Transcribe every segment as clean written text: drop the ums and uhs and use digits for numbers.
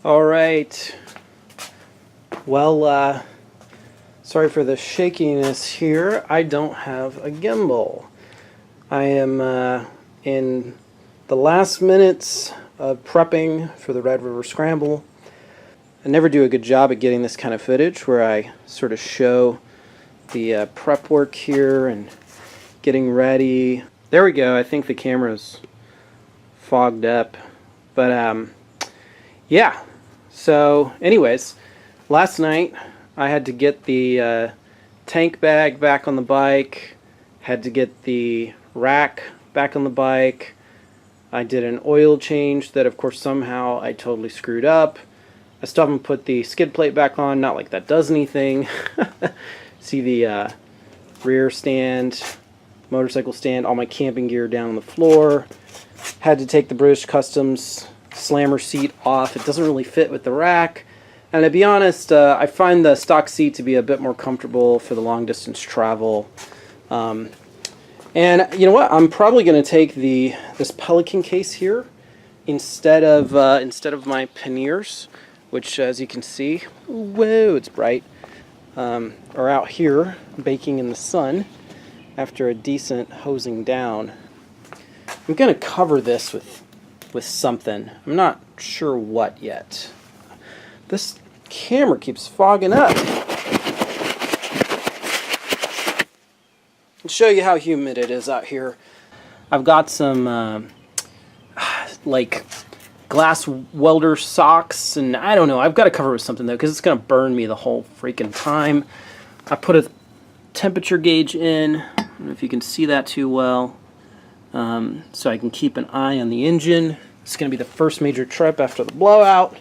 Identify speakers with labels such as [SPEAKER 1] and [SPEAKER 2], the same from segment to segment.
[SPEAKER 1] All right. Well, sorry for the shakiness here. I don't have a gimbal. I am in the last minutes of prepping for the Red River Scramble. I never do a good job at getting this kind of footage where I sort of show the prep work here and getting ready. There we go. I think the camera's fogged up. But yeah. So anyways, last night I had to get the tank bag back on the bike, had to get the rack back on the bike. I did an oil change that of course somehow I totally screwed up. I still haven't put the skid plate back on, not like that does anything. See the rear stand, motorcycle stand, all my camping gear down on the floor. Had to take the British Customs slammer seat off. It doesn't really fit with the rack. And to be honest, I find the stock seat to be a bit more comfortable for the long distance travel. And you know what? I'm probably going to take this Pelican case here instead of my panniers, which, as you can see, whoa, it's bright, are out here baking in the sun after a decent hosing down. I'm going to cover this with something. I'm not sure what yet. This camera keeps fogging up. I'll show you how humid it is out here. I've got some like glass welder socks, and I don't know. I've got to cover it with something though, because it's going to burn me the whole freaking time. I put a temperature gauge in. I don't know if you can see that too well. So I can keep an eye on the engine. It's going to be the first major trip after the blowout.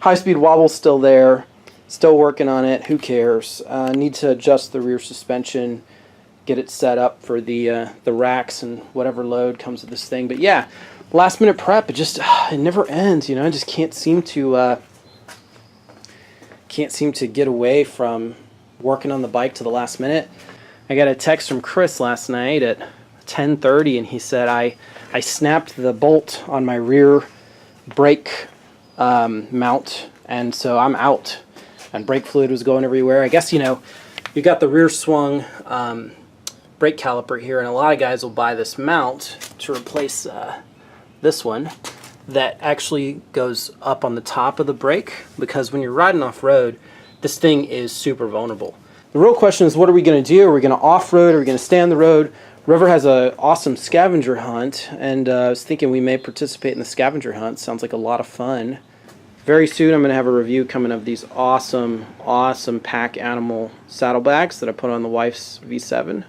[SPEAKER 1] High-speed wobble's still there. Still working on it. Who cares? Need to adjust the rear suspension, get it set up for the racks and whatever load comes with this thing. But yeah, last-minute prep. It never ends. You know, I just can't seem to get away from working on the bike to the last minute. I got a text from Chris last night at 10:30, and he said I snapped the bolt on my rear brake mount, and so I'm out. And brake fluid was going everywhere. I guess, you know, you got the rear swung brake caliper here, and a lot of guys will buy this mount to replace this one that actually goes up on the top of the brake, because when you're riding off-road, this thing is super vulnerable. The real question is, what are we going to do? Are we going to off-road? Are we going to stay on the road? River has an awesome scavenger hunt, and I was thinking we may participate in the scavenger hunt. Sounds like a lot of fun. Very soon I'm going to have a review coming of these awesome pack animal saddlebags that I put on the wife's V7.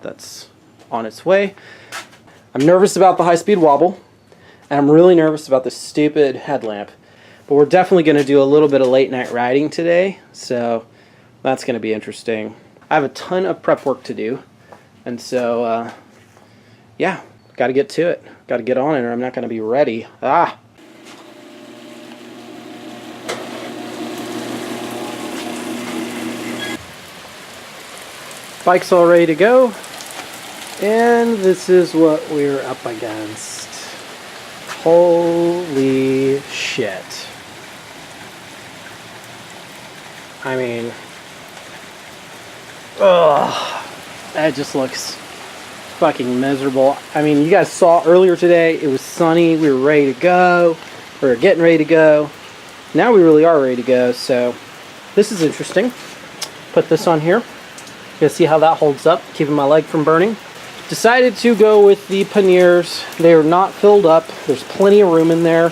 [SPEAKER 1] That's on its way. I'm nervous about the high-speed wobble, and I'm really nervous about the stupid headlamp. But we're definitely going to do a little bit of late-night riding today, so that's going to be interesting. I have a ton of prep work to do, and so, yeah, got to get to it. Got to get on it, or I'm not going to be ready. Bike's all ready to go, and this is what we're up against. Holy shit. I mean, ugh, that just looks fucking miserable. I mean, you guys saw earlier today, it was sunny, we were ready to go, we were getting ready to go. Now we really are ready to go, so this is interesting. Put this on here. You'll see how that holds up, keeping my leg from burning. Decided to go with the panniers. They are not filled up. There's plenty of room in there.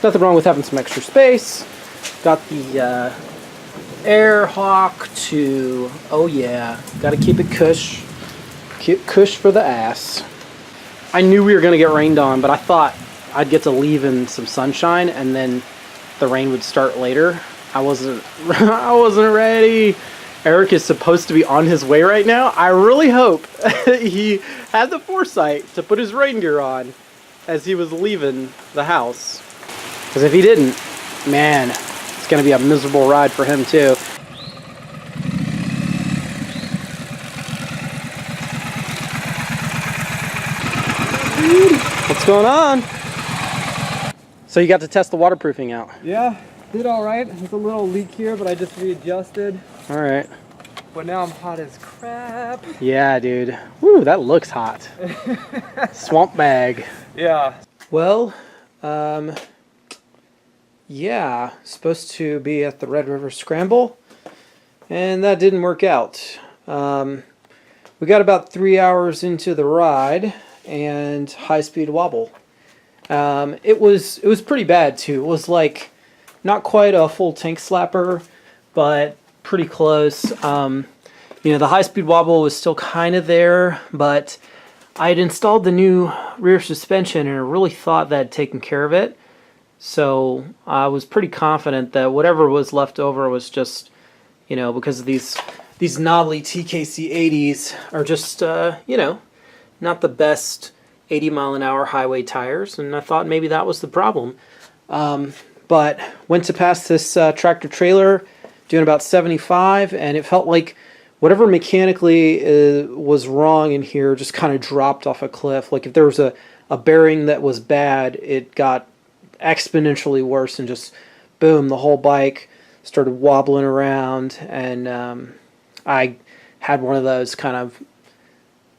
[SPEAKER 1] Nothing wrong with having some extra space. Got the Air Hawk to, oh yeah, got to keep it cush. Keep cush for the ass. I knew we were going to get rained on, but I thought I'd get to leave in some sunshine and then the rain would start later. I wasn't ready. Eric is supposed to be on his way right now. I really hope he had the foresight to put his rain gear on as he was leaving the house. Because if he didn't, man, it's going to be a miserable ride for him too. What's going on? So you got to test the waterproofing out.
[SPEAKER 2] Yeah, did all right. There's a little leak here, but I just readjusted.
[SPEAKER 1] All right.
[SPEAKER 2] But now I'm hot as crap.
[SPEAKER 1] Yeah, dude. Woo, that looks hot. Swamp bag.
[SPEAKER 2] Yeah.
[SPEAKER 1] Well, yeah, supposed to be at the Red River Scramble, and that didn't work out. We got about 3 hours into the ride and high-speed wobble. It was pretty bad too. It was like not quite a full tank slapper, but pretty close. You know, the high-speed wobble was still kind of there, but I had installed the new rear suspension and I really thought that had taken care of it. So I was pretty confident that whatever was left over was just, you know, because of these knobbly TKC 80s are just, you know, not the best 80-mile-an-hour highway tires, and I thought maybe that was the problem. But went to pass this tractor trailer doing about 75, and it felt like whatever mechanically was wrong in here just kind of dropped off a cliff. Like if there was a bearing that was bad, it got exponentially worse, and just boom, the whole bike started wobbling around, and I had one of those kind of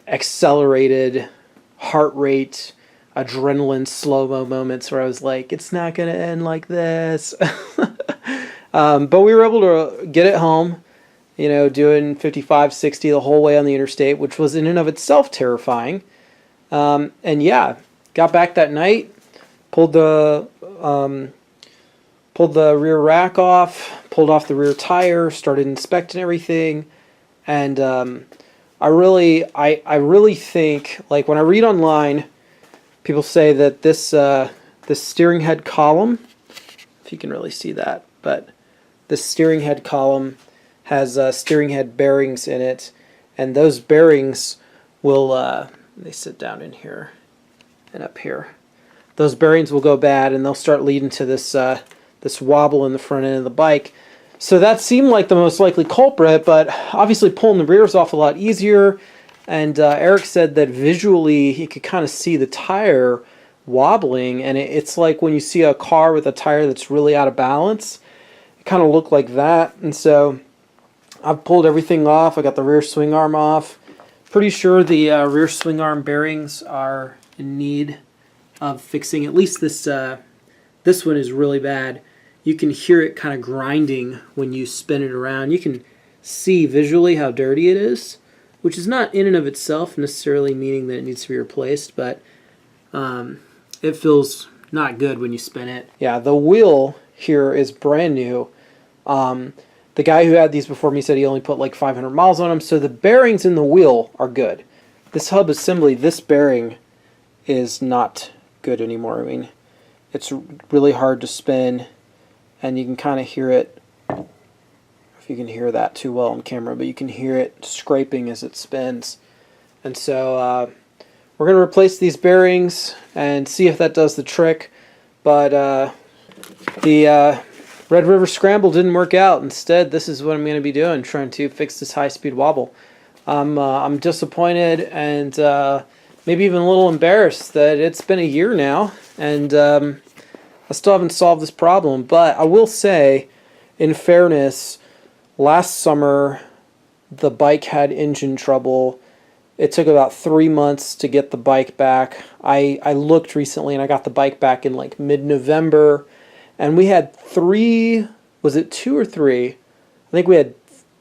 [SPEAKER 1] accelerated heart rate, adrenaline slow-mo moments where I was like, it's not going to end like this. But we were able to get it home, you know, doing 55, 60 the whole way on the interstate, which was in and of itself terrifying. And yeah, got back that night, pulled the rear rack off, pulled off the rear tire, started inspecting everything, and I really think, like when I read online, people say that this steering head column, if you can really see that, but this steering head column has steering head bearings in it, and those bearings will they sit down in here and up here. Those bearings will go bad, and they'll start leading to this this wobble in the front end of the bike. So that seemed like the most likely culprit, but obviously pulling the rears off a lot easier. And Eric said that visually he could kind of see the tire wobbling, and it's like when you see a car with a tire that's really out of balance. It kind of looked like that. And so I pulled everything off. I got the rear swing arm off. Pretty sure the rear swing arm bearings are in need of fixing. At least this one is really bad. You can hear it kind of grinding when you spin it around. You can see visually how dirty it is, which is not in and of itself necessarily meaning that it needs to be replaced, but it feels not good when you spin it. Yeah, the wheel here is brand new. The guy who had these before me said he only put like 500 miles on them, so the bearings in the wheel are good. This hub assembly, this bearing is not good anymore. I mean, it's really hard to spin, and you can kind of hear it. I don't know if you can hear that too well on camera, but you can hear it scraping as it spins. And so we're going to replace these bearings and see if that does the trick. But the Red River Scramble didn't work out. Instead, this is what I'm going to be doing, trying to fix this high-speed wobble. I'm disappointed and maybe even a little embarrassed that it's been a year now, and I still haven't solved this problem. But I will say, in fairness, last summer the bike had engine trouble. It took about 3 months to get the bike back. I looked recently and I got the bike back in like mid-November, and we had was it 2 or 3? I think we had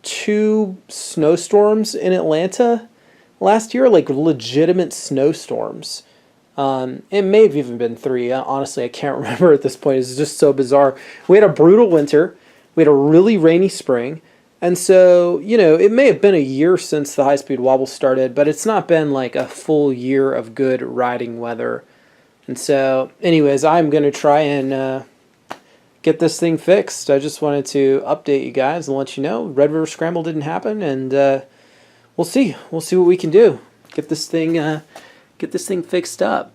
[SPEAKER 1] 2 snowstorms in Atlanta last year, like legitimate snowstorms. It may have even been 3. Honestly, I can't remember at this point. It's just so bizarre. We had a brutal winter. We had a really rainy spring. And so, you know, it may have been a year since the high-speed wobble started, but it's not been like a full year of good riding weather. And so, anyways, I'm going to try and get this thing fixed. I just wanted to update you guys and let you know Red River Scramble didn't happen, and we'll see. We'll see what we can do. Get this thing fixed up.